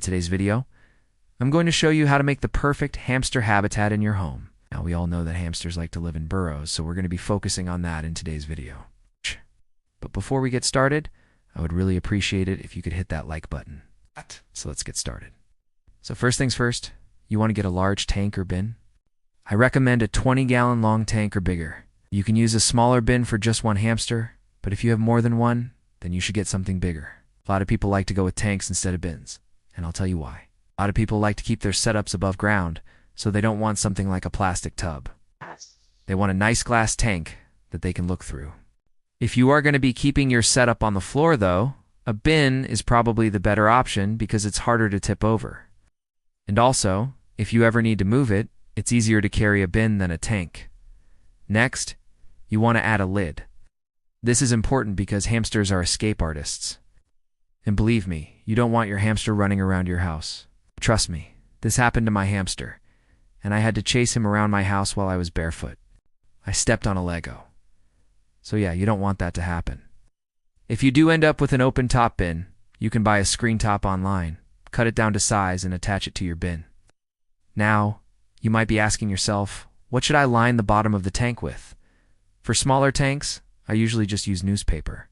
today's video, I'm going to show you how to make the perfect hamster habitat in your home. Now, we all know that hamsters like to live in burrows, so we're going to be focusing on that in today's video. But before we get started, I would really appreciate it if you could hit that like button. So let's get started. So first things first, you want to get a large tank or bin. I recommend a 20-gallon long tank or bigger. You can use a smaller bin for just one hamster, but if you have more than one, then you should get something bigger. A lot of people like to go with tanks instead of bins, and I'll tell you why. A lot of people like to keep their setups above ground, so they don't want something like a plastic tub. They want a nice glass tank that they can look through. If you are going to be keeping your setup on the floor, though, a bin is probably the better option because it's harder to tip over. And also, if you ever need to move it, it's easier to carry a bin than a tank. Next, you want to add a lid. This is important because hamsters are escape artists. And believe me, you don't want your hamster running around your house. Trust me, this happened to my hamster, and I had to chase him around my house while I was barefoot. I stepped on a Lego. So yeah, you don't want that to happen. If you do end up with an open top bin, you can buy a screen top online, cut it down to size, and attach it to your bin. Now, you might be asking yourself, what should I line the bottom of the tank with? For smaller tanks, I usually just use newspaper.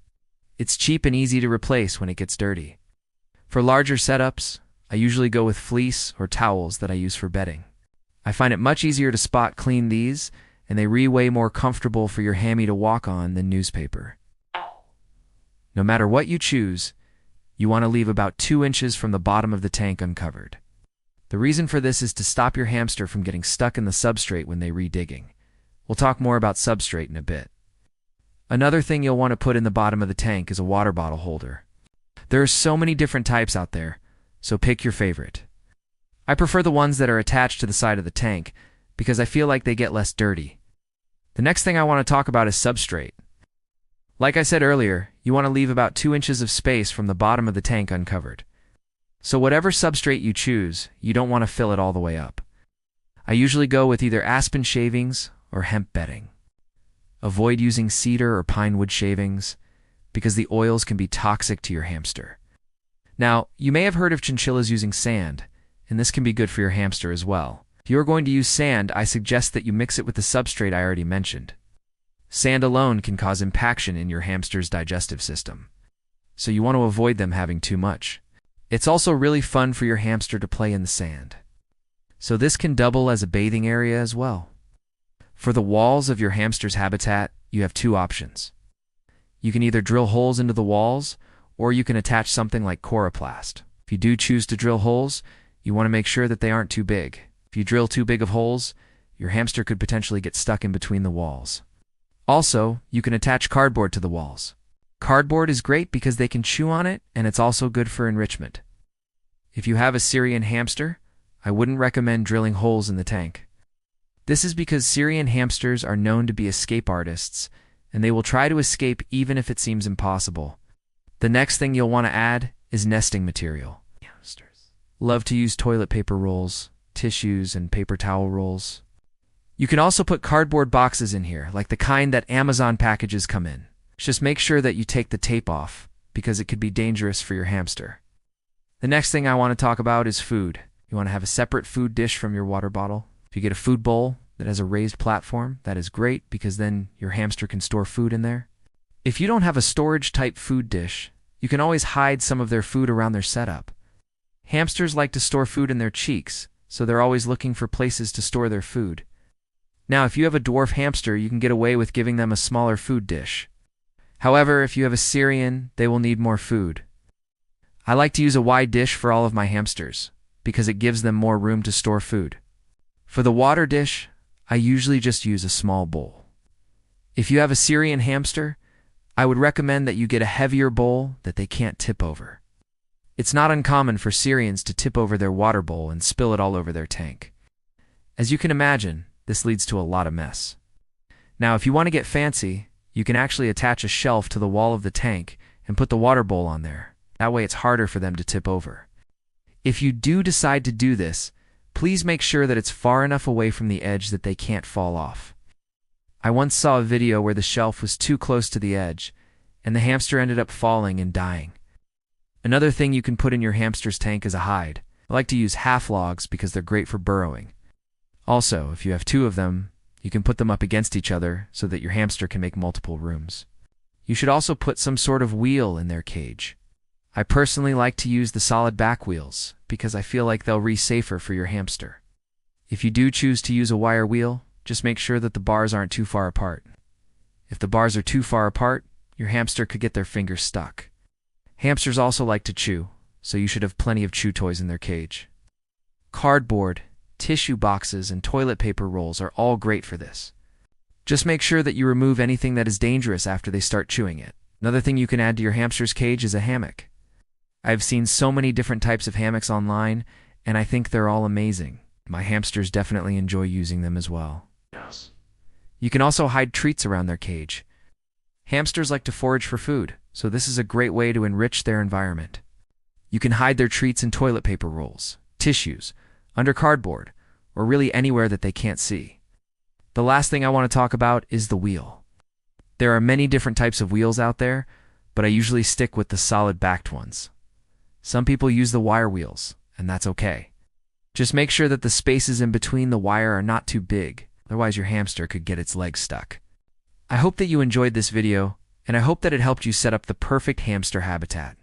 It's cheap and easy to replace when it gets dirty. For larger setups, I usually go with fleece or towels that I use for bedding. I find it much easier to spot clean these, and they way more comfortable for your hammy to walk on than newspaper. No matter what you choose, you want to leave about 2 inches from the bottom of the tank uncovered. The reason for this is to stop your hamster from getting stuck in the substrate when they re-digging. We'll talk more about substrate in a bit. Another thing you'll want to put in the bottom of the tank is a water bottle holder. There are so many different types out there, so pick your favorite. I prefer the ones that are attached to the side of the tank because I feel like they get less dirty. The next thing I want to talk about is substrate. Like I said earlier, you want to leave about 2 inches of space from the bottom of the tank uncovered. So whatever substrate you choose, you don't want to fill it all the way up. I usually go with either aspen shavings or hemp bedding. Avoid using cedar or pine wood shavings because the oils can be toxic to your hamster. Now, you may have heard of chinchillas using sand, and this can be good for your hamster as well. If you are going to use sand, I suggest that you mix it with the substrate I already mentioned. Sand alone can cause impaction in your hamster's digestive system, so you want to avoid them having too much. It's also really fun for your hamster to play in the sand, so this can double as a bathing area as well. For the walls of your hamster's habitat, you have 2 options. You can either drill holes into the walls, or you can attach something like coroplast. If you do choose to drill holes, you want to make sure that they aren't too big. If you drill too big of holes, your hamster could potentially get stuck in between the walls. Also, you can attach cardboard to the walls. Cardboard is great because they can chew on it, and it's also good for enrichment. If you have a Syrian hamster, I wouldn't recommend drilling holes in the tank. This is because Syrian hamsters are known to be escape artists, and they will try to escape even if it seems impossible. The next thing you'll want to add is nesting material. Hamsters love to use toilet paper rolls, tissues, and paper towel rolls. You can also put cardboard boxes in here, like the kind that Amazon packages come in. Just make sure that you take the tape off, because it could be dangerous for your hamster. The next thing I want to talk about is food. You want to have a separate food dish from your water bottle. If you get a food bowl that has a raised platform, that is great because then your hamster can store food in there. If you don't have a storage-type food dish, you can always hide some of their food around their setup. Hamsters like to store food in their cheeks, so they're always looking for places to store their food. Now, if you have a dwarf hamster, you can get away with giving them a smaller food dish. However, if you have a Syrian, they will need more food. I like to use a wide dish for all of my hamsters because it gives them more room to store food. For the water dish, I usually just use a small bowl. If you have a Syrian hamster, I would recommend that you get a heavier bowl that they can't tip over. It's not uncommon for Syrians to tip over their water bowl and spill it all over their tank. As you can imagine, this leads to a lot of mess. Now, if you want to get fancy, you can actually attach a shelf to the wall of the tank and put the water bowl on there. That way it's harder for them to tip over. If you do decide to do this, please make sure that it's far enough away from the edge that they can't fall off. I once saw a video where the shelf was too close to the edge, and the hamster ended up falling and dying. Another thing you can put in your hamster's tank is a hide. I like to use half logs because they're great for burrowing. Also, if you have two of them, you can put them up against each other so that your hamster can make multiple rooms. You should also put some sort of wheel in their cage. I personally like to use the solid back wheels because I feel like they'll be safer for your hamster. If you do choose to use a wire wheel, just make sure that the bars aren't too far apart. If the bars are too far apart, your hamster could get their fingers stuck. Hamsters also like to chew, so you should have plenty of chew toys in their cage. Cardboard, tissue boxes, and toilet paper rolls are all great for this. Just make sure that you remove anything that is dangerous after they start chewing it. Another thing you can add to your hamster's cage is a hammock. I've seen so many different types of hammocks online, and I think they're all amazing. My hamsters definitely enjoy using them as well. Yes. You can also hide treats around their cage. Hamsters like to forage for food, so this is a great way to enrich their environment. You can hide their treats in toilet paper rolls, tissues, under cardboard, or really anywhere that they can't see. The last thing I want to talk about is the wheel. There are many different types of wheels out there, but I usually stick with the solid-backed ones. Some people use the wire wheels, and that's okay. Just make sure that the spaces in between the wire are not too big, otherwise your hamster could get its legs stuck. I hope that you enjoyed this video, and I hope that it helped you set up the perfect hamster habitat.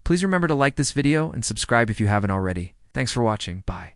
Please remember to like this video and subscribe if you haven't already. Thanks for watching. Bye.